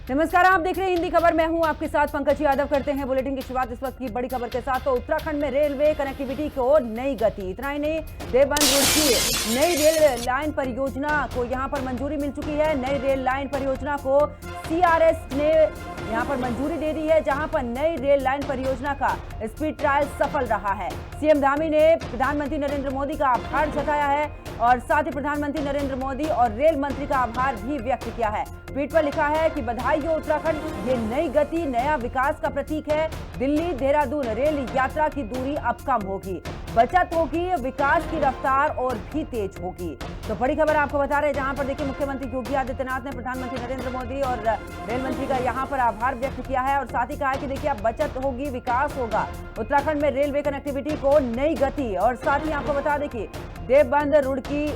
नमस्कार, आप देख रहे हैं हिंदी खबर। मैं हूं आपके साथ पंकज यादव। करते हैं बुलेटिन की शुरुआत इस वक्त की बड़ी खबर के साथ। तो उत्तराखंड में रेलवे कनेक्टिविटी को नई गति। इतना ही नहीं, देवबंद रुड़की नई रेल लाइन परियोजना को यहां पर मंजूरी मिल चुकी है। नई रेल लाइन परियोजना को सीआरएस ने यहां पर मंजूरी दे दी है, जहां पर नई रेल लाइन परियोजना का स्पीड ट्रायल सफल रहा है। सीएम धामी ने प्रधानमंत्री नरेंद्र मोदी का आभार जताया है और साथ ही प्रधानमंत्री नरेंद्र मोदी और रेल मंत्री का आभार भी व्यक्त किया है। ट्वीट पर लिखा है कि बधाई हो उत्तराखंड, ये नई गति नया विकास का प्रतीक है। दिल्ली देहरादून रेल यात्रा की दूरी अब कम होगी, बचत होगी, विकास की रफ्तार और भी तेज होगी। तो बड़ी खबर आपको बता रहे हैं, जहां पर देखिए मुख्यमंत्री योगी आदित्यनाथ ने प्रधानमंत्री नरेंद्र मोदी और रेल मंत्री का यहां पर आभार व्यक्त किया है और साथ ही कहा है कि देखिए अब बचत होगी, विकास होगा। उत्तराखंड में रेलवे कनेक्टिविटी को नई गति। और साथ ही आपको बता दें कि देवबंद रुड़की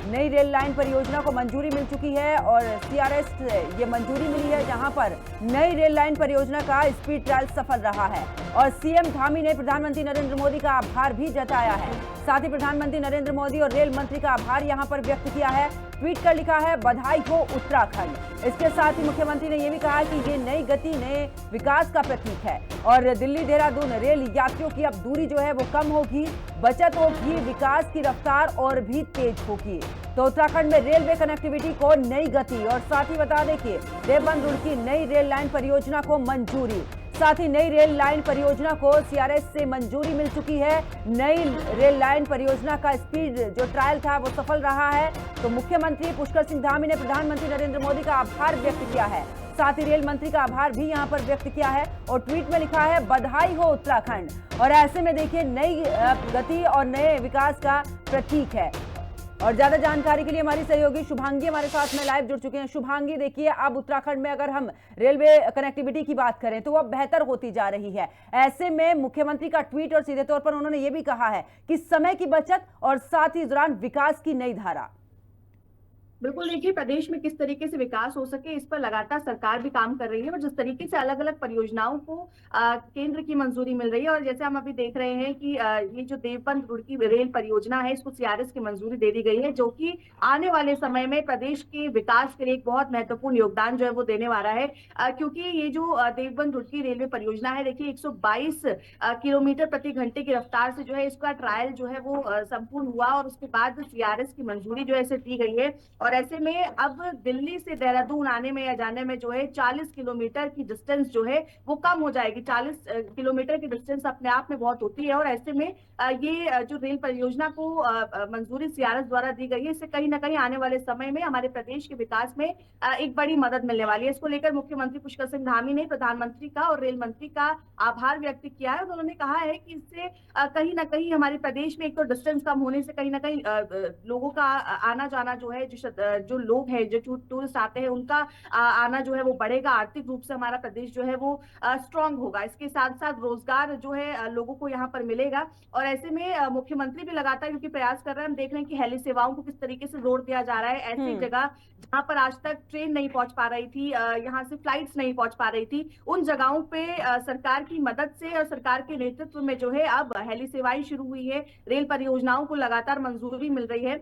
नई रेल लाइन परियोजना को मंजूरी मिल चुकी है और सीआरएस से ये मंजूरी मिली है, जहां पर नई रेल लाइन परियोजना का स्पीड ट्रायल सफल रहा है। और सीएम धामी ने प्रधानमंत्री नरेंद्र मोदी का आभार भी जताया है। साथ ही प्रधानमंत्री नरेंद्र मोदी और रेल मंत्री का आभार यहां पर व्यक्त किया है। ट्वीट कर लिखा है, बधाई हो उत्तराखंड। इसके साथ ही मुख्यमंत्री ने यह भी कहा कि ये नई गति नए विकास का प्रतीक है और दिल्ली देहरादून रेल यात्रियों की अब दूरी जो है वो कम होगी, बचत होगी, विकास की रफ्तार और भी तेज होगी। तो उत्तराखंड में रेलवे कनेक्टिविटी को नई गति। और साथ ही बता दें कि देवबंद रुड़की नई रेल लाइन परियोजना को मंजूरी। साथ ही नई रेल लाइन परियोजना को सीआरएस से मंजूरी मिल चुकी है। नई रेल लाइन परियोजना का स्पीड जो ट्रायल था वो सफल रहा है। तो मुख्यमंत्री पुष्कर सिंह धामी ने प्रधानमंत्री नरेंद्र मोदी का आभार व्यक्त किया है। साथ ही रेल मंत्री का आभार भी यहां पर व्यक्त किया है और ट्वीट में लिखा है, बधाई हो उत्तराखंड। और ऐसे में देखिए नई गति और नए विकास का प्रतीक है। और ज्यादा जानकारी के लिए हमारी सहयोगी शुभांगी हमारे साथ में लाइव जुड़ चुके हैं। शुभांगी, देखिए अब उत्तराखंड में अगर हम रेलवे कनेक्टिविटी की बात करें तो वह बेहतर होती जा रही है। ऐसे में मुख्यमंत्री का ट्वीट और सीधे तौर पर उन्होंने ये भी कहा है कि समय की बचत और साथ ही इस दौरान विकास की नई धारा। बिल्कुल, देखिए प्रदेश में किस तरीके से विकास हो सके इस पर लगातार सरकार भी काम कर रही है और जिस तरीके से अलग अलग परियोजनाओं को केंद्र की मंजूरी मिल रही है और जैसे हम अभी देख रहे हैं कि ये जो देवबंद रुड़की रेल परियोजना है इसको सीआरएस की मंजूरी दे दी गई है, जो कि आने वाले समय में प्रदेश के विकास के लिए एक बहुत महत्वपूर्ण योगदान जो है वो देने वाला है। क्योंकि ये जो देवबंद रुड़की रेलवे परियोजना है, देखिए 122 किलोमीटर प्रति घंटे की रफ्तार से जो है इसका ट्रायल जो है वो संपूर्ण हुआ और उसके बाद सीआरएस की मंजूरी जो है इसे दी गई है। और ऐसे में अब दिल्ली से देहरादून आने में या जाने में जो है 40 किलोमीटर की डिस्टेंस जो है वो कम हो जाएगी। 40 किलोमीटर की डिस्टेंस अपने आप में बहुत होती है और ऐसे में ये जो रेल परियोजना को मंजूरी सीआरएस द्वारा दी गई है, इससे कहीं ना कहीं आने वाले समय में हमारे प्रदेश के विकास में एक बड़ी मदद मिलने वाली है। इसको लेकर मुख्यमंत्री पुष्कर सिंह धामी ने प्रधानमंत्री का और रेल मंत्री का आभार व्यक्त किया है और उन्होंने कहा है कि इससे कहीं ना कहीं हमारे प्रदेश में एक तो डिस्टेंस कम होने से कहीं ना कहीं लोगों का आना जाना जो है, जो लोग हैं जो टूरिस्ट आते हैं उनका आना जो है वो बढ़ेगा। आर्थिक रूप से हमारा प्रदेश जो है वो स्ट्रांग होगा। इसके साथ साथ रोजगार जो है लोगों को यहाँ पर मिलेगा और ऐसे में मुख्यमंत्री भी लगातार क्योंकि प्रयास कर रहे हैं। हम देख रहे हैं कि हेली सेवाओं को किस तरीके से जोर दिया जा रहा है। ऐसी जगह जहां पर आज तक ट्रेन नहीं पहुंच पा रही थी, यहाँ से फ्लाइट्स नहीं पहुंच पा रही थी, उन जगहों पे सरकार की मदद से और सरकार के नेतृत्व में जो है अब हेली सेवाएं शुरू हुई है। रेल परियोजनाओं को लगातार मंजूरी मिल रही है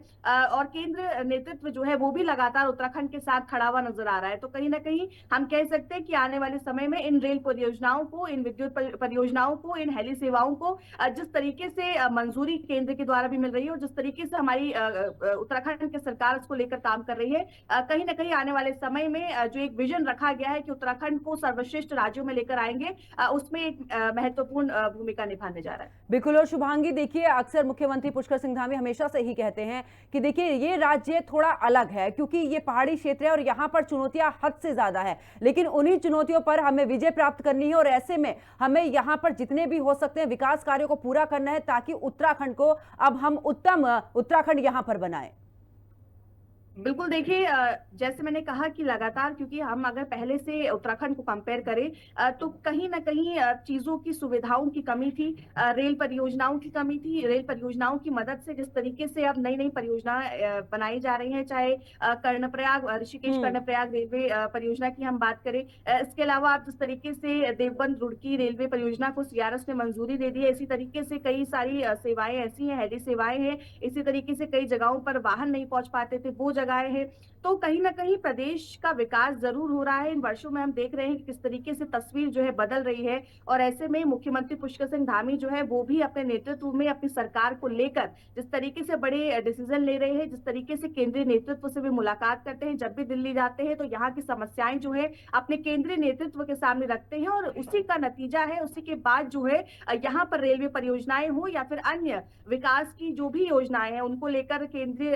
और केंद्र नेतृत्व जो है वो भी लगातार उत्तराखंड के साथ खड़ा हुआ नजर आ रहा है। तो कहीं ना कहीं हम कह सकते हैं कि आने वाले समय में इन रेल परियोजनाओं को, इन विद्युत परियोजनाओं को, इन हेली सेवाओं को जिस तरीके से मंजूरी केंद्र के द्वारा भी मिल रही है और जिस तरीके से हमारी उत्तराखंड की सरकार उसको लेकर काम कर रही है, कहीं ना कहीं आने वाले समय में जो एक विजन रखा गया है कि उत्तराखंड को सर्वश्रेष्ठ राज्यों में लेकर आएंगे, उसमें एक महत्वपूर्ण भूमिका निभाने जा रहा है। बिल्कुल। और शुभांगी, देखिए अक्सर मुख्यमंत्री पुष्कर सिंह धामी हमेशा से ही कहते हैं कि देखिए ये राज्य थोड़ा अलग है क्योंकि ये पहाड़ी क्षेत्र है और यहाँ पर चुनौतियां हद से ज्यादा है, लेकिन उन्हीं चुनौतियों पर हमें विजय प्राप्त करनी है और ऐसे में हमें यहाँ पर जितने भी हो सकते हैं विकास कार्यों को पूरा करना है ताकि उत्तराखंड को अब हम उत्तम उत्तराखंड यहाँ पर बनाएं। बिल्कुल, देखिए जैसे मैंने कहा कि लगातार क्योंकि हम अगर पहले से उत्तराखंड को कंपेयर करें तो कहीं ना कहीं चीजों की सुविधाओं की कमी थी, रेल परियोजनाओं की कमी थी। रेल परियोजनाओं की मदद से जिस तरीके से अब नई नई परियोजना बनाई जा रही हैं, चाहे कर्णप्रयाग ऋषिकेश कर्णप्रयाग रेलवे परियोजना की हम बात करें, इसके अलावा आप जिस तरीके से देवबंद रुड़की रेलवे परियोजना को सीआरएस ने मंजूरी दे दी है, इसी तरीके से कई सारी सेवाएं ऐसी हैं, हेली सेवाएं हैं, इसी तरीके से कई जगहों पर वाहन नहीं पहुंच पाते थे वो जगहें हैं। तो कहीं ना कहीं प्रदेश का विकास जरूर हो रहा है। इन वर्षों में हम देख रहे हैं कि किस तरीके से तस्वीर जो है बदल रही है, और ऐसे में मुख्यमंत्री पुष्कर सिंह धामी जो है वो भी अपने नेतृत्व में अपनी सरकार को लेकर जिस तरीके से बड़े डिसीजन ले रहे हैं, जिस तरीके से केंद्रीय नेतृत्व से भी मुलाकात करते हैं, जब भी दिल्ली जाते हैं तो यहाँ की समस्याएं जो है अपने केंद्रीय नेतृत्व के सामने रखते हैं, और उसी का नतीजा है, उसी के बाद जो है यहाँ पर रेलवे परियोजनाएं हो या फिर अन्य विकास की जो भी योजनाएं हैं उनको लेकर केंद्रीय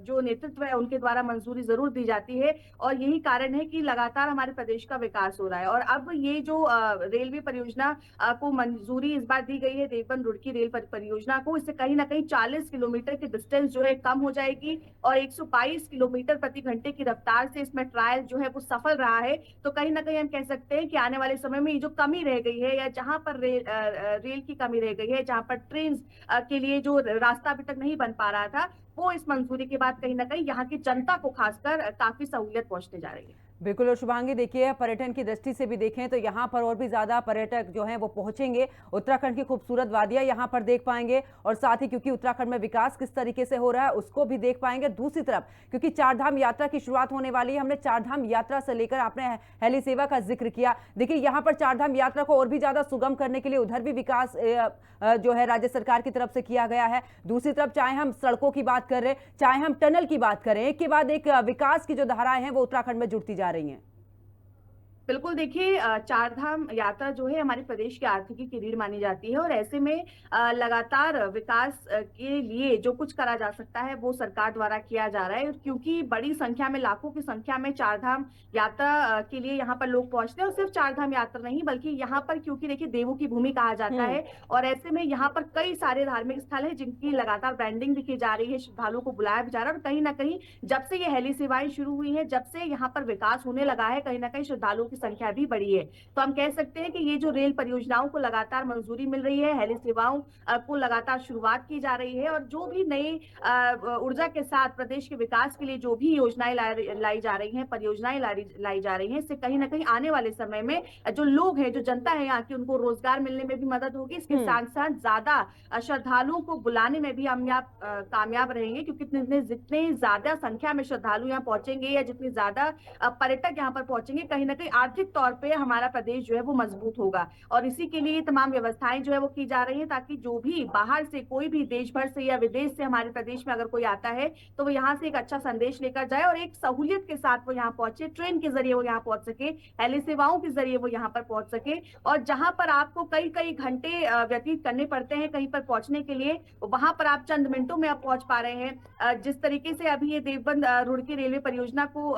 जो नेतृत्व है उनके द्वारा मंजूरी जरूर दी जाती है। और यही कारण है कि लगातार हमारे प्रदेश का विकास हो रहा है। और अब ये जो रेलवे परियोजना को मंजूरी इस बार दी गई है, देवबंद रुड़की रेल परियोजना को, इससे कहीं ना कहीं 40 किलोमीटर की डिस्टेंस जो है कम हो जाएगी, और 122 किलोमीटर प्रति घंटे की रफ्तार से इसमें ट्रायल जो है वो सफल रहा है। तो कहीं ना कहीं हम कह सकते हैं कि आने वाले समय में ये जो कमी रह गई है, या जहां पर रेल की कमी रह गई है, जहां पर ट्रेन के लिए जो रास्ता अभी तक नहीं बन पा रहा था, वो इस मंजूरी के बाद कहीं ना कहीं यहाँ की जनता को खासकर काफी सहूलियत पहुंचने जा रही है। बिल्कुल। और शुभांगी देखिए, पर्यटन की दृष्टि से भी देखें तो यहाँ पर और भी ज्यादा पर्यटक जो हैं वो पहुंचेंगे, उत्तराखंड की खूबसूरत वादियां यहाँ पर देख पाएंगे, और साथ ही क्योंकि उत्तराखंड में विकास किस तरीके से हो रहा है उसको भी देख पाएंगे। दूसरी तरफ क्योंकि चारधाम यात्रा की शुरुआत होने वाली है, हमने चारधाम यात्रा से लेकर आपने हेली सेवा का जिक्र किया। देखिए यहाँ पर चारधाम यात्रा को और भी ज्यादा सुगम करने के लिए उधर भी विकास जो है राज्य सरकार की तरफ से किया गया है। दूसरी तरफ चाहे हम सड़कों की बात कर रहे हैं, चाहे हम टनल की बात करें, एक के बाद एक विकास की जो धाराएं हैं वो उत्तराखंड में जुड़ती जा रही हैं। बिल्कुल देखिए, चारधाम यात्रा जो है हमारे प्रदेश की आर्थिकी की रीढ़ मानी जाती है, और ऐसे में लगातार विकास के लिए जो कुछ करा जा सकता है वो सरकार द्वारा किया जा रहा है, क्योंकि बड़ी संख्या में, लाखों की संख्या में चारधाम यात्रा के लिए यहाँ पर लोग पहुंचते हैं। और सिर्फ चारधाम यात्रा नहीं, बल्कि यहाँ पर क्योंकि देखिए देवों की भूमि कहा जाता है, और ऐसे में यहाँ पर कई सारे धार्मिक स्थल है जिनकी लगातार ब्रांडिंग भी की जा रही है, श्रद्धालुओं को बुलाया भी जा रहा है। और कहीं ना कहीं जब से ये हेली सेवाएं शुरू हुई है, जब से यहाँ पर विकास होने लगा है, कहीं ना कहीं श्रद्धालुओं की संख्या भी बढ़ी है। तो हम कह सकते हैं कि ये जो रेल परियोजनाओं को लगातार मंजूरी मिल रही है, हेली सेवाओं को लगातार शुरुआत की जा रही है, और जो भी नई ऊर्जा के साथ प्रदेश के विकास के लिए जो भी योजनाएं लाई जा रही हैं, परियोजनाएं लाई जा रही हैं, इससे कहीं ना कहीं आने वाले समय में जो लोग हैं, जो जनता है यहाँ की, उनको रोजगार मिलने में भी मदद होगी। इसके साथ साथ ज्यादा श्रद्धालुओं को बुलाने में भी हम कामयाब रहेंगे, क्योंकि जितने ज्यादा संख्या में श्रद्धालु यहाँ पहुंचेंगे, या जितने ज्यादा पर्यटक यहाँ पर पहुंचेंगे, कहीं ना कहीं आर्थिक तौर पे हमारा प्रदेश जो है वो मजबूत होगा। और इसी के लिए तमाम व्यवस्थाएं जो है वो की जा रही है, ताकि जो भी बाहर से, कोई भी देश भर से या विदेश से हमारे प्रदेश में अगर कोई आता है तो वो यहाँ से एक अच्छा संदेश लेकर जाए, और एक सहूलियत के साथ वो यहाँ पहुंचे, ट्रेन के जरिए वो यहाँ पहुंच सके, हेली सेवाओं के जरिए वो यहाँ पर पहुंच सके। और जहां पर आपको कई कई घंटे व्यतीत करने पड़ते हैं कहीं पर पहुंचने के लिए, वहां पर आप चंद मिनटों में आप पहुंच पा रहे हैं। जिस तरीके से अभी ये देवबंद रुड़की रेलवे परियोजना को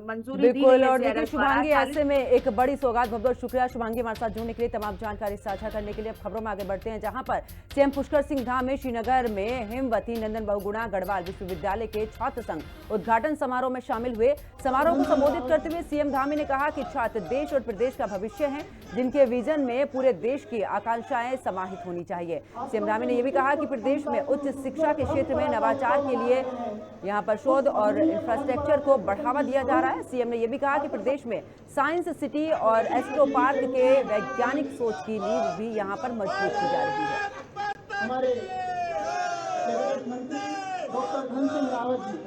मंजूरी दी गई है। और देखिए शुभांगी, ऐसे में एक बड़ी सौगात, बहुत बहुत शुक्रिया शुभांगी हमारे साथ जुड़ने के लिए, तमाम जानकारी साझा करने के लिए। अब खबरों में आगे बढ़ते हैं, जहां पर सीएम पुष्कर सिंह धामी श्रीनगर में हेमवती नंदन बहुगुणा गढ़वाल विश्वविद्यालय के छात्र संघ उद्घाटन समारोह में शामिल हुए। समारोह को संबोधित करते हुए सीएम धामी ने कहा कि छात्र देश और प्रदेश का भविष्य हैं, जिनके विजन में पूरे देश की आकांक्षाएं समाहित होनी चाहिए। सीएम धामी ने यह भी कहा कि प्रदेश में उच्च शिक्षा के क्षेत्र में नवाचार के लिए यहाँ पर शोध और इंफ्रास्ट्रक्चर को बढ़ावा दिया जा रहा है। सीएम ने यह भी कहा कि प्रदेश में साइंस सिटी और एस्ट्रो पार्क के वैज्ञानिक सोच की नींव भी यहाँ पर मजबूत की जा रही है। हमारे कैबिनेट मंत्री डॉक्टर धन सिंह रावत जी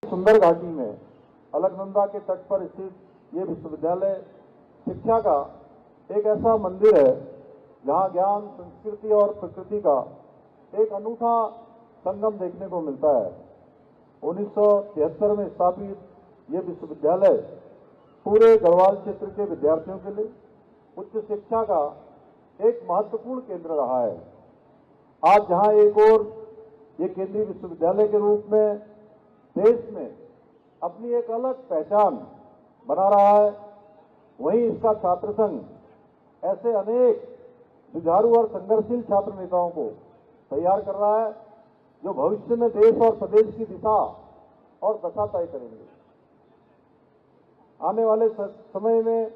सुंदर घाटी में अलकनंदा के तट पर स्थित ये विश्वविद्यालय शिक्षा का एक ऐसा मंदिर है जहाँ ज्ञान, संस्कृति और प्रकृति का एक अनूठा संगम देखने को मिलता है। 1973 में स्थापित ये विश्वविद्यालय पूरे गढ़वाल क्षेत्र के विद्यार्थियों के लिए उच्च शिक्षा का एक महत्वपूर्ण केंद्र रहा है। आज जहां एक और ये केंद्रीय विश्वविद्यालय के रूप में देश में अपनी एक अलग पहचान बना रहा है, वहीं इसका छात्र संघ ऐसे अनेक जुझारू और संघर्षशील छात्र नेताओं को तैयार कर रहा है, जो भविष्य में देश और प्रदेश की दिशा और दशा तय करेंगे। आने वाले समय में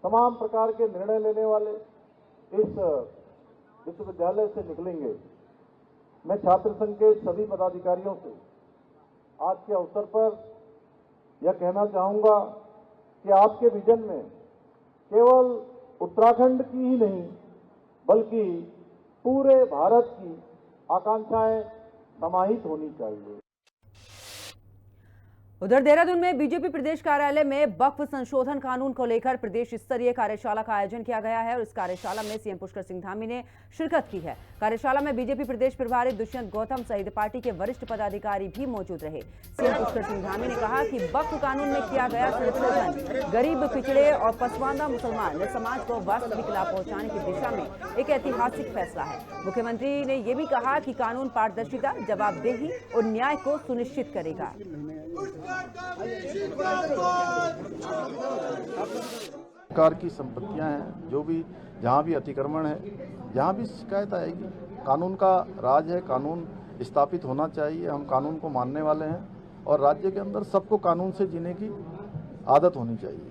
तमाम प्रकार के निर्णय लेने वाले इस विश्वविद्यालय से निकलेंगे। मैं छात्र संघ के सभी पदाधिकारियों से आज के अवसर पर यह कहना चाहूंगा कि आपके विजन में केवल उत्तराखंड की ही नहीं बल्कि पूरे भारत की आकांक्षाएं समाहित होनी चाहिए। उधर देहरादून में बीजेपी प्रदेश कार्यालय में वक्फ संशोधन कानून को लेकर प्रदेश स्तरीय कार्यशाला का आयोजन किया गया है और इस कार्यशाला में सीएम पुष्कर सिंह धामी ने शिरकत की है। कार्यशाला में बीजेपी प्रदेश प्रभारी दुष्यंत गौतम सहित पार्टी के वरिष्ठ पदाधिकारी भी मौजूद रहे। सीएम पुष्कर सिंह धामी ने कहा कि वक्फ कानून में किया गया संशोधन गरीब, पिछड़े और पसमानदा मुसलमान समाज को वास्तविक लाभ पहुंचाने की दिशा में एक ऐतिहासिक फैसला है। मुख्यमंत्री ने यह भी कहा कि कानून पारदर्शिता, जवाबदेही और न्याय को सुनिश्चित करेगा। सरकार की संपत्तियां हैं, जो भी जहां भी अतिक्रमण है, जहां भी शिकायत आएगी, कानून का राज है, कानून स्थापित होना चाहिए। हम कानून को मानने वाले हैं और राज्य के अंदर सबको कानून से जीने की आदत होनी चाहिए।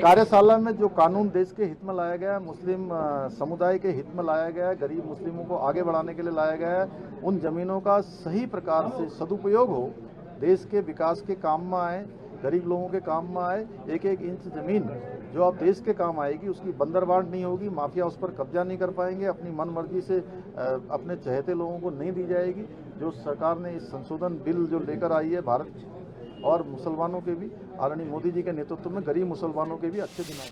कार्यशाला में जो कानून देश के हित में लाया गया है, मुस्लिम समुदाय के हित में लाया गया है, गरीब मुस्लिमों को आगे बढ़ाने के लिए लाया गया है, उन जमीनों का सही प्रकार से सदुपयोग हो, देश के विकास के काम में आए, गरीब लोगों के काम में आए। एक एक इंच जमीन जो अब देश के काम आएगी, उसकी बंदरबांट नहीं होगी, माफिया उस पर कब्जा नहीं कर पाएंगे, अपनी मनमर्जी से अपने चहेते लोगों को नहीं दी जाएगी। जो सरकार ने इस संशोधन बिल जो लेकर आई है, भारत और मुसलमानों के भी, आदरणीय मोदी जी के नेतृत्व में गरीब मुसलमानों के भी अच्छे दिन आए।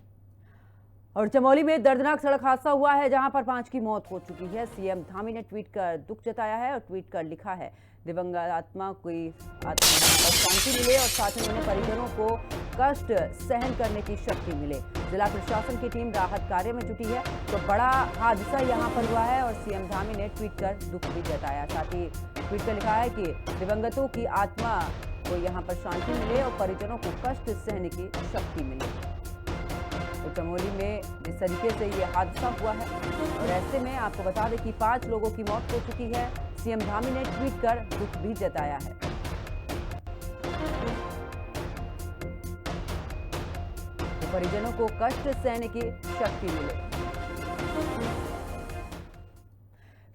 और चमोली में दर्दनाक सड़क हादसा हुआ है, जहां पर 5 की मौत हो चुकी है। सीएम धामी ने ट्वीट कर दुख जताया है और ट्वीट कर लिखा है, दिवंगत आत्मा की शांति मिले और साथ ही उन्हें परिजनों को कष्ट सहन करने की शक्ति मिले। जिला प्रशासन की टीम राहत कार्य में जुटी है। तो बड़ा हादसा यहां पर हुआ है और सीएम धामी ने ट्वीट कर दुख भी जताया। साथ ही ट्वीट कर लिखा है कि दिवंगतों की आत्मा को यहाँ पर शांति मिले और परिजनों को कष्ट सहने की शक्ति मिले। तो चमोली में जिस तरीके से ये हादसा हुआ है और ऐसे में आपको बता दें कि 5 लोगों की मौत हो चुकी है। सीएम धामी ने ट्वीट कर दुख भी जताया है। तो परिजनों को कष्ट सहने की शक्ति मिले।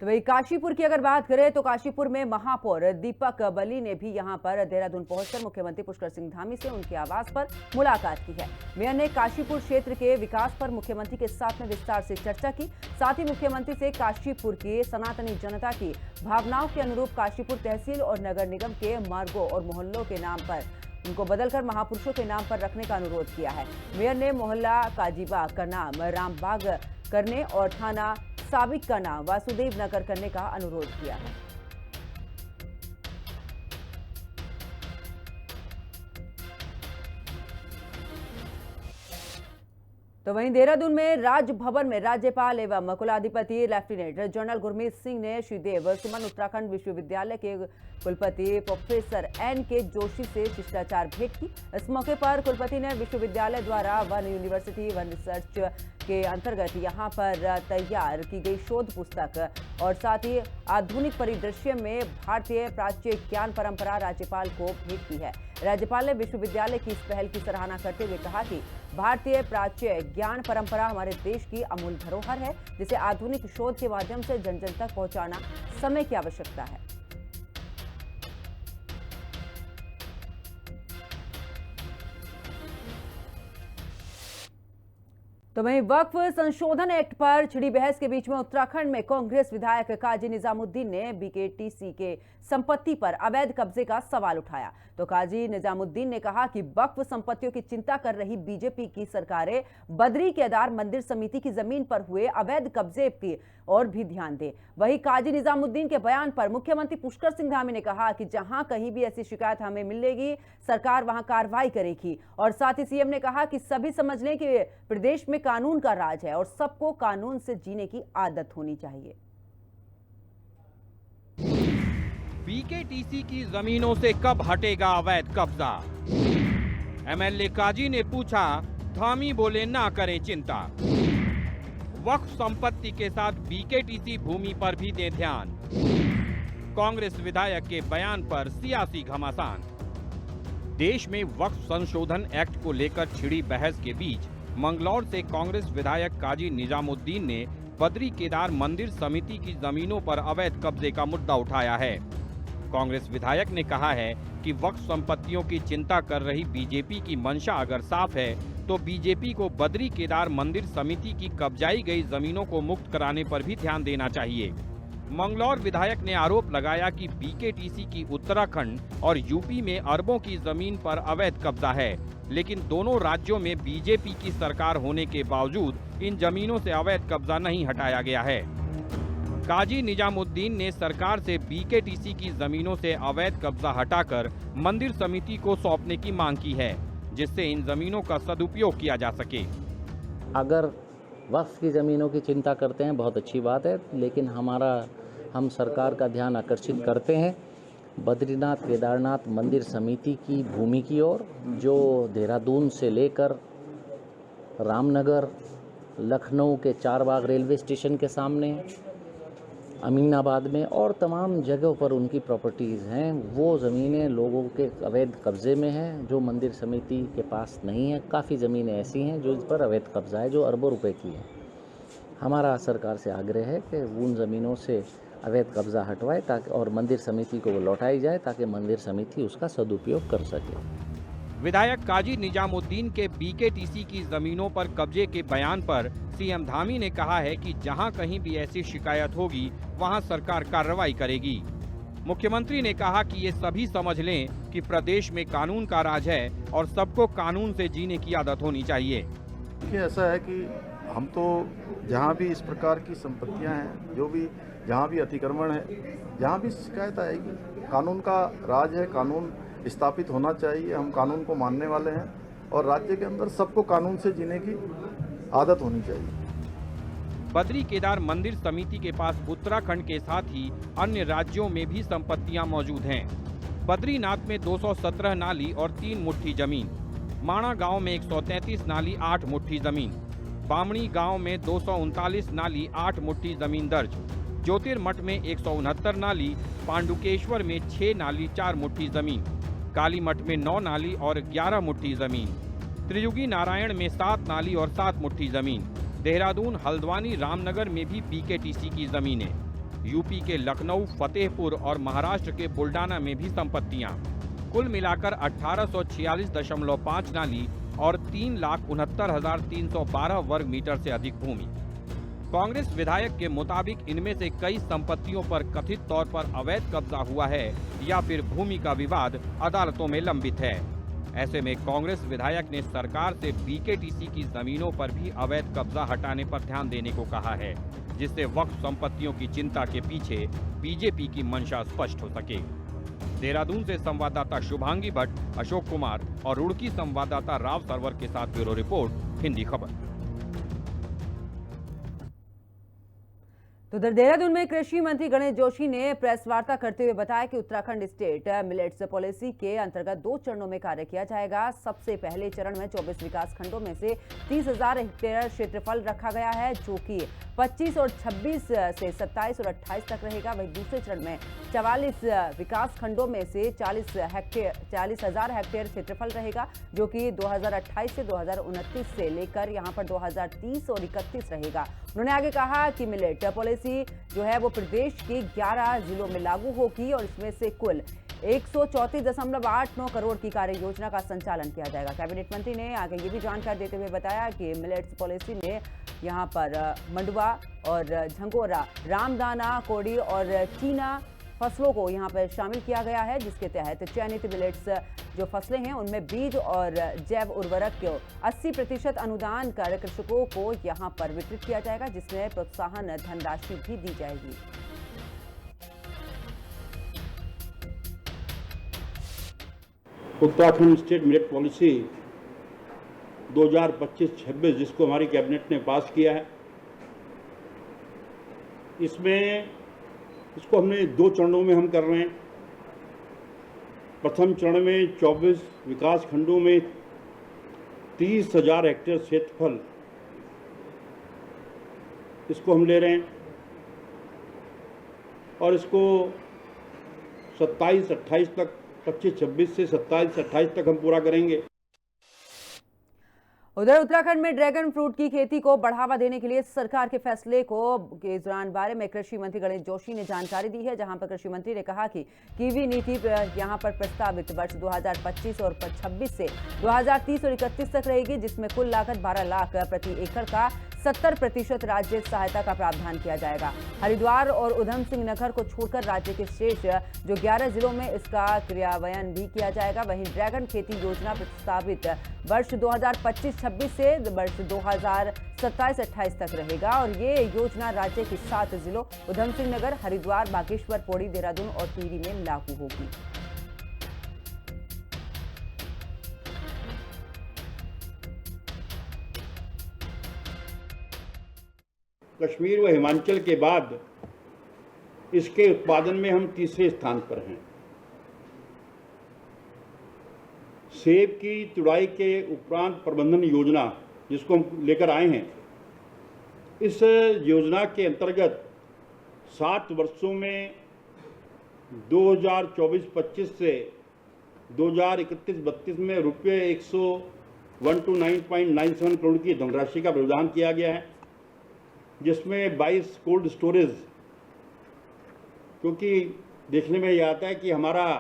तो वही काशीपुर की अगर बात करें तो काशीपुर में महापौर दीपक बली ने भी यहां पर देहरादून पहुंचकर मुख्यमंत्री पुष्कर सिंह धामी से उनके आवास पर मुलाकात की है। मेयर ने काशीपुर क्षेत्र के विकास पर मुख्यमंत्री के साथ में विस्तार से चर्चा की। साथ ही मुख्यमंत्री से काशीपुर की सनातनी जनता की भावनाओं के अनुरूप काशीपुर तहसील और नगर निगम के मार्गों और मोहल्लों के नाम पर उनको बदलकर महापुरुषों के नाम पर रखने का अनुरोध किया है। मेयर ने मोहल्ला काजीबाग का नाम रामबाग करने और थाना साबिक का नाम वासुदेव नगर करने का अनुरोध किया है। तो वहीं देहरादून में राजभवन में राज्यपाल एवं कुलाधिपति लेफ्टिनेंट जनरल गुरमीत सिंह ने श्रीदेव सुमन उत्तराखंड विश्वविद्यालय के कुलपति प्रोफेसर NK जोशी से शिष्टाचार भेंट की। इस मौके पर कुलपति ने विश्वविद्यालय द्वारा वन यूनिवर्सिटी वन रिसर्च के अंतर्गत यहां पर तैयार की गई शोध पुस्तक और साथ ही आधुनिक परिदृश्य में भारतीय प्राच्य ज्ञान परंपरा राज्यपाल को भेंट की है। राज्यपाल ने विश्वविद्यालय की इस पहल की सराहना करते हुए कहा कि भारतीय प्राच्य ज्ञान परंपरा हमारे देश की अमूल्य धरोहर है, जिसे आधुनिक शोध के माध्यम से जन जन तक पहुंचाना समय की आवश्यकता है। तो वहीं वक्फ संशोधन एक्ट पर छिड़ी बहस के बीच में उत्तराखंड में कांग्रेस विधायक काजी निजामुद्दीन ने BKTC के संपत्ति पर अवैध कब्जे का सवाल उठाया। तो काजी निजामुद्दीन ने कहा कि वक्फ संपत्तियों की चिंता कर रही बीजेपी की सरकारें बद्री केदार मंदिर समिति की जमीन पर हुए अवैध कब्जे की और भी ध्यान दे। वहीं काजी निजामुद्दीन के बयान पर मुख्यमंत्री पुष्कर सिंह धामी ने कहा कि जहां कहीं भी ऐसी शिकायत हमें मिलेगी, सरकार वहां कार्रवाई करेगी। और साथ ही सीएम ने कहा कि सभी समझ लें कि प्रदेश में कानून का राज है और सबको कानून से जीने की आदत होनी चाहिए। BKTC की जमीनों से कब हटेगा अवैध कब्जा? MLA काजी ने पूछा, धामी बोले ना करें चिंता। वक्फ संपत्ति के साथ BKTC भूमि पर भी दे ध्यान। कांग्रेस विधायक के बयान पर सियासी घमासान। देश में वक्फ संशोधन एक्ट को लेकर छिड़ी बहस के बीच मंगलौर से कांग्रेस विधायक काजी निजामुद्दीन ने बद्री केदार मंदिर समिति की जमीनों पर अवैध कब्जे का मुद्दा उठाया है। कांग्रेस विधायक ने कहा है कि वक्फ संपत्तियों की चिंता कर रही बीजेपी की मंशा अगर साफ है तो बीजेपी को बद्री केदार मंदिर समिति की कब्जाई गई जमीनों को मुक्त कराने पर भी ध्यान देना चाहिए। मंगलौर विधायक ने आरोप लगाया कि बीकेटीसी की उत्तराखंड और यूपी में अरबों की जमीन पर अवैध कब्जा है, लेकिन दोनों राज्यों में बीजेपी की सरकार होने के बावजूद इन जमीनों से अवैध कब्जा नहीं हटाया गया है। काजी निजामुद्दीन ने सरकार से बीकेटीसी की जमीनों से अवैध कब्जा हटाकर मंदिर समिति को सौंपने की मांग की है, जिससे इन जमीनों का सदुपयोग किया जा सके। अगर वक्फ की ज़मीनों की चिंता करते हैं बहुत अच्छी बात है, लेकिन हम सरकार का ध्यान आकर्षित करते हैं बद्रीनाथ केदारनाथ मंदिर समिति की भूमि की ओर, जो देहरादून से लेकर रामनगर, लखनऊ के चारबाग रेलवे स्टेशन के सामने, अमीनाबाद में और तमाम जगहों पर उनकी प्रॉपर्टीज़ हैं। वो ज़मीनें लोगों के अवैध कब्ज़े में हैं, जो मंदिर समिति के पास नहीं है। काफ़ी ज़मीनें ऐसी हैं जो इस पर अवैध कब्ज़ा है, जो अरबों रुपए की है। हमारा सरकार से आग्रह है कि उन ज़मीनों से अवैध कब्ज़ा हटवाए ताकि और मंदिर समिति को वो लौटाई जाए, ताकि मंदिर समिति उसका सदुपयोग कर सके। विधायक काजी निजामुद्दीन के बीकेटीसी की जमीनों पर कब्जे के बयान पर सीएम धामी ने कहा है कि जहां कहीं भी ऐसी शिकायत होगी वहां सरकार कार्रवाई करेगी। मुख्यमंत्री ने कहा कि ये सभी समझ लें कि प्रदेश में कानून का राज है और सबको कानून से जीने की आदत होनी चाहिए। देखिए, ऐसा है कि हम तो जहाँ भी इस प्रकार की संपत्तियाँ हैं, जो भी जहाँ भी अतिक्रमण है, जहाँ भी शिकायत आएगी, कानून का राज है, कानून स्थापित होना चाहिए। हम कानून को मानने वाले हैं और राज्य के अंदर सबको कानून से जीने की आदत होनी चाहिए। बद्री केदार मंदिर समिति के पास उत्तराखंड के साथ ही अन्य राज्यों में भी संपत्तियां मौजूद हैं। बद्रीनाथ में 217 नाली और 3 मुट्ठी जमीन, माणा गांव में 133 नाली 8 मुट्ठी जमीन, बामणी गांव में 239 नाली 8 मुट्ठी जमीन दर्ज, ज्योतिर्मठ में 169 नाली, पांडुकेश्वर में 6 नाली 4 मुट्ठी जमीन, कालीमठ में 9 नाली और 11 मुट्ठी जमीन, त्रियुगी नारायण में 7 नाली और 7 मुट्ठी जमीन, देहरादून, हल्द्वानी, रामनगर में भी बीकेटीसी की जमीनें, यूपी के लखनऊ, फतेहपुर और महाराष्ट्र के बुल्डाना में भी संपत्तियां, कुल मिलाकर 1846.5 नाली और 3,69,312 वर्ग मीटर से अधिक भूमि। कांग्रेस विधायक के मुताबिक इनमें से कई संपत्तियों पर कथित तौर पर अवैध कब्जा हुआ है या फिर भूमि का विवाद अदालतों में लंबित है। ऐसे में कांग्रेस विधायक ने सरकार से बीकेटीसी की जमीनों पर भी अवैध कब्जा हटाने पर ध्यान देने को कहा है, जिससे वक्फ संपत्तियों की चिंता के पीछे बीजेपी की मंशा स्पष्ट हो सके। देहरादून से संवाददाता शुभांगी भट्ट, अशोक कुमार और रुड़की संवाददाता राव सरवर के साथ ब्यूरो रिपोर्ट, हिंदी खबर। तो देहरादून में कृषि मंत्री गणेश जोशी ने प्रेस वार्ता करते हुए बताया कि उत्तराखंड स्टेट मिलेट्स पॉलिसी के अंतर्गत 2 चरणों में कार्य किया जाएगा। सबसे पहले चरण में 24 विकास खंडों में से 30,000 हेक्टेयर क्षेत्रफल रखा गया है, जो कि 25 और 26 से 27 और 28 तक रहेगा। वहीं दूसरे चरण में 44 विकास खंडों में से 40,000 हेक्टेयर क्षेत्रफल रहेगा, जो कि 2028 से 2029 से लेकर यहां पर 2030 और 31 रहेगा। उन्होंने आगे कहा कि मिलेट पॉलिसी जो है वो प्रदेश के 11 जिलों में लागू होगी और इसमें से कुल 134.89 करोड़ की कार्य योजना का संचालन किया जाएगा। कैबिनेट मंत्री ने आगे ये भी जानकारी देते हुए बताया कि मिलेट्स पॉलिसी में यहां पर मंडुवा और झंगोरा, रामदाना, कोड़ी और चीना फसलों को यहां पर शामिल किया गया है, जिसके तहत चयनित मिलेट्स जो फसलें हैं उनमें बीज और जैव उर्वरक को 80% अनुदान कर कृषकों को यहां पर वितरित किया जाएगा, जिसमें प्रोत्साहन धनराशि भी दी जाएगी। उत्तराखंड स्टेट मिलेट पॉलिसी 2025-26 जिसको हमारी कैबिनेट ने पास किया है, इसको हमने 2 चरणों में हम कर रहे हैं। प्रथम चरण में 24 विकास खंडों में 30,000 हेक्टेयर क्षेत्रफल इसको हम ले रहे हैं और इसको 27-28 तक 25-26 से 27-28 तक हम पूरा करेंगे। उधर उत्तराखंड में ड्रैगन फ्रूट की खेती को बढ़ावा देने के लिए सरकार के फैसले के दौरान बारे में कृषि मंत्री गणेश जोशी ने जानकारी दी है, जहां पर कृषि मंत्री ने कहा कि कीवी नीति यहां पर प्रस्तावित वर्ष 2025 और 26 से 2030 और 31 तक रहेगी, जिसमें कुल लागत 12 लाख प्रति एकड़ का 70% राज्य सहायता का प्रावधान किया जाएगा। हरिद्वार और उधम सिंह नगर को छोड़कर राज्य के शेष जो 11 जिलों में इसका क्रियान्वयन भी किया जाएगा। वहीं ड्रैगन खेती योजना प्रस्तावित वर्ष 2025-26 से वर्ष 2027-28 तक रहेगा और ये योजना राज्य के 7 जिलों उधम सिंह नगर, हरिद्वार, बागेश्वर, पौड़ी, देहरादून और टिहरी में लागू होगी। कश्मीर व हिमाचल के बाद इसके उत्पादन में हम तीसरे स्थान पर हैं। सेब की तुड़ाई के उपरांत प्रबंधन योजना जिसको हम लेकर आए हैं, इस योजना के अंतर्गत 7 वर्षों में 2024-25 से 2031-32 में रुपये 112.97 करोड़ की धनराशि का प्रावधान किया गया है, जिसमें 22 कोल्ड स्टोरेज, क्योंकि देखने में यह आता है कि हमारा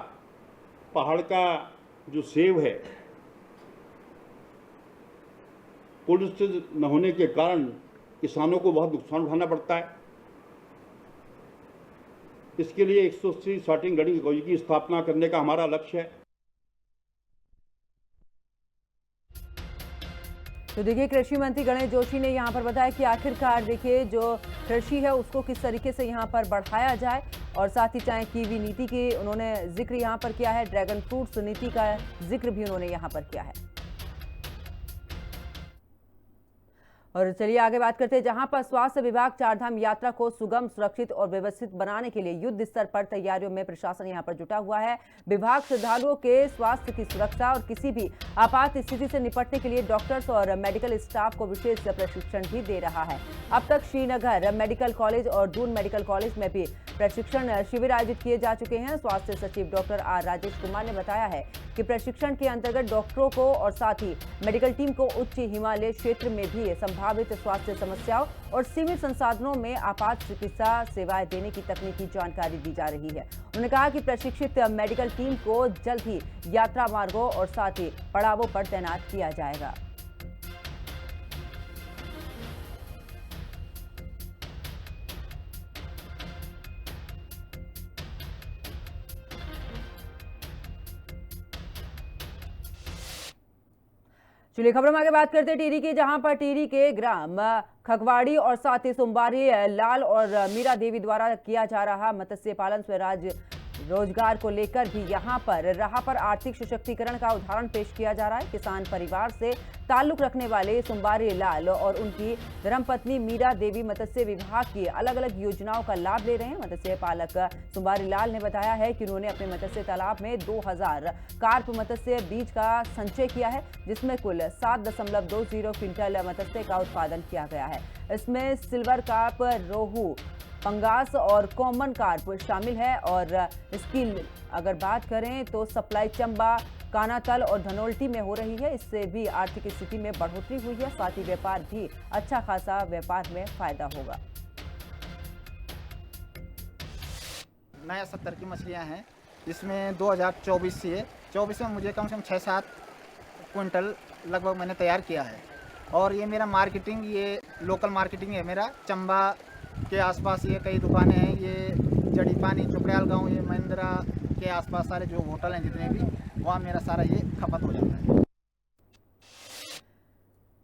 पहाड़ का जो सेब है कोल्ड स्टोरेज न होने के कारण किसानों को बहुत नुकसान उठाना पड़ता है। इसके लिए 180 सॉर्टिंग गाड़ी की स्थापना करने का हमारा लक्ष्य है। तो देखिए, कृषि मंत्री गणेश जोशी ने यहाँ पर बताया कि आखिरकार देखिए जो कृषि है उसको किस तरीके से यहाँ पर बढ़ाया जाए, और साथ ही चाहे कीवी नीति की उन्होंने जिक्र यहाँ पर किया है, ड्रैगन फ्रूट्स नीति का जिक्र भी उन्होंने यहाँ पर किया है। और चलिए आगे बात करते हैं, जहां पर स्वास्थ्य विभाग चारधाम यात्रा को सुगम, सुरक्षित और व्यवस्थित बनाने के लिए युद्ध स्तर पर तैयारियों में प्रशासन यहां पर जुटा हुआ है। विभाग श्रद्धालुओं के स्वास्थ्य की सुरक्षा और किसी भी आपात स्थिति से निपटने के लिए डॉक्टर्स और मेडिकल स्टाफ को विशेष प्रशिक्षण भी दे रहा है। अब तक श्रीनगर मेडिकल कॉलेज और दून मेडिकल कॉलेज में भी प्रशिक्षण शिविर आयोजित किए जा चुके हैं। स्वास्थ्य सचिव डॉक्टर आर राजेश कुमार ने बताया है कि प्रशिक्षण के अंतर्गत डॉक्टरों को और साथ ही मेडिकल टीम को उच्च हिमालय क्षेत्र में भी संभावित स्वास्थ्य समस्याओं और सीमित संसाधनों में आपात चिकित्सा सेवाएं देने की तकनीकी जानकारी दी जा रही है। उन्होंने कहा कि प्रशिक्षित मेडिकल टीम को जल्द ही यात्रा मार्गों और साथ ही पड़ावों पर तैनात किया जाएगा। चलिए खबरों में आगे बात करते हैं टिहरी की, जहां पर टिहरी के ग्राम खगवाड़ी और साथ ही सोमवारी लाल और मीरा देवी द्वारा किया जा रहा मत्स्य पालन स्वराज रोजगार को लेकर भी यहां पर राह पर आर्थिक सशक्तिकरण का उदाहरण पेश किया जा रहा है। किसान परिवार से ताल्लुक रखने वाले सोमवारी लाल और उनकी धर्मपत्नी मीरा देवी मत्स्य विभाग की अलग अलग योजनाओं का लाभ ले रहे हैं। मत्स्य पालक सोमवारी लाल ने बताया है कि उन्होंने अपने मत्स्य तालाब में 2000 कार्प मत्स्य बीज का संचय किया है, जिसमें कुल 7.20 क्विंटल मत्स्य का उत्पादन किया गया है। इसमें सिल्वर कार्प, रोहू, पंगास और कॉमन कार्प शामिल है। और इसकी अगर बात करें तो सप्लाई चंबा, कानातल और धनोल्टी में हो रही है। इससे भी आर्थिक स्थिति में बढ़ोतरी हुई है, साथ ही व्यापार भी अच्छा खासा व्यापार में फायदा होगा। नया 70 की मछलियां हैं, इसमें 2024 से 24 में मुझे कम से कम 6-7 क्विंटल लगभग मैंने तैयार किया है। और ये मेरा मार्केटिंग, ये लोकल मार्केटिंग है मेरा। चंबा के आसपास ये कई दुकानें हैं, ये जड़ी पानी, चुपड़ियाल गांव, ये महिंद्रा के आसपास सारे जो होटल हैं जितने भी, वहाँ मेरा सारा ये खपत हो जाता है।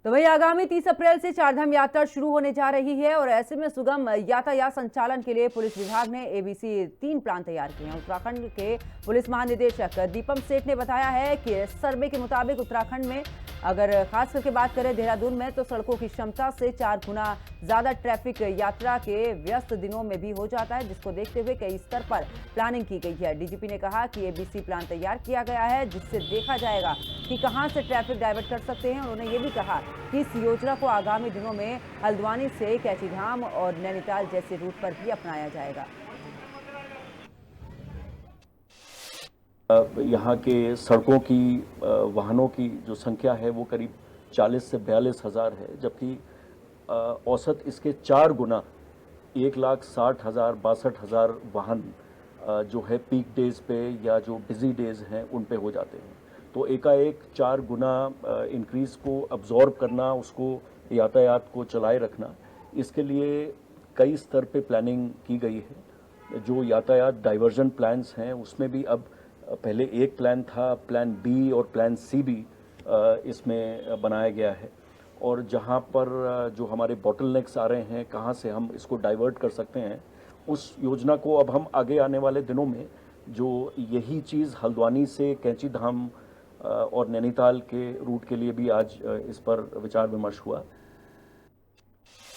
तो वही आगामी 30 अप्रैल से चारधाम यात्रा शुरू होने जा रही है और ऐसे में सुगम यातायात संचालन के लिए पुलिस विभाग ने ABC 3 प्लान तैयार किए हैं। उत्तराखंड के पुलिस महानिदेशक दीपम सेठ ने बताया है कि सर्वे के मुताबिक उत्तराखंड में अगर खास करके बात करें देहरादून में, तो सड़कों की क्षमता से 4 गुना ज्यादा ट्रैफिक यात्रा के व्यस्त दिनों में भी हो जाता है, जिसको देखते हुए कई स्तर पर प्लानिंग की गई है। डीजीपी ने कहा कि ABC प्लान तैयार किया गया है, जिससे देखा जाएगा कि कहां से ट्रैफिक डाइवर्ट कर सकते हैं। उन्होंने ये भी कहा कि इस योजना को आगामी दिनों में हल्द्वानी से कैचीधाम और नैनीताल जैसे रूट पर भी अपनाया जाएगा। यहाँ के सड़कों की, वाहनों की जो संख्या है वो करीब 40 से 42 हज़ार है, जबकि औसत इसके 4 गुना 1,60,000 62,000 वाहन जो है पीक डेज पे या जो बिजी डेज हैं उन पे हो जाते हैं। तो एकाएक 4 गुना इंक्रीज़ को अब्जॉर्ब करना, उसको यातायात को चलाए रखना, इसके लिए कई स्तर पे प्लानिंग की गई है। जो यातायात डाइवर्जन प्लान्स हैं उसमें भी अब पहले एक प्लान था, प्लान बी और प्लान सी भी इसमें बनाया गया है। और जहां पर जो हमारे बॉटलनेक्स आ रहे हैं, कहां से हम इसको डाइवर्ट कर सकते हैं, उस योजना को अब हम आगे आने वाले दिनों में, जो यही चीज़ हल्द्वानी से कैंची धाम और नैनीताल के रूट के लिए भी आज इस पर विचार विमर्श हुआ।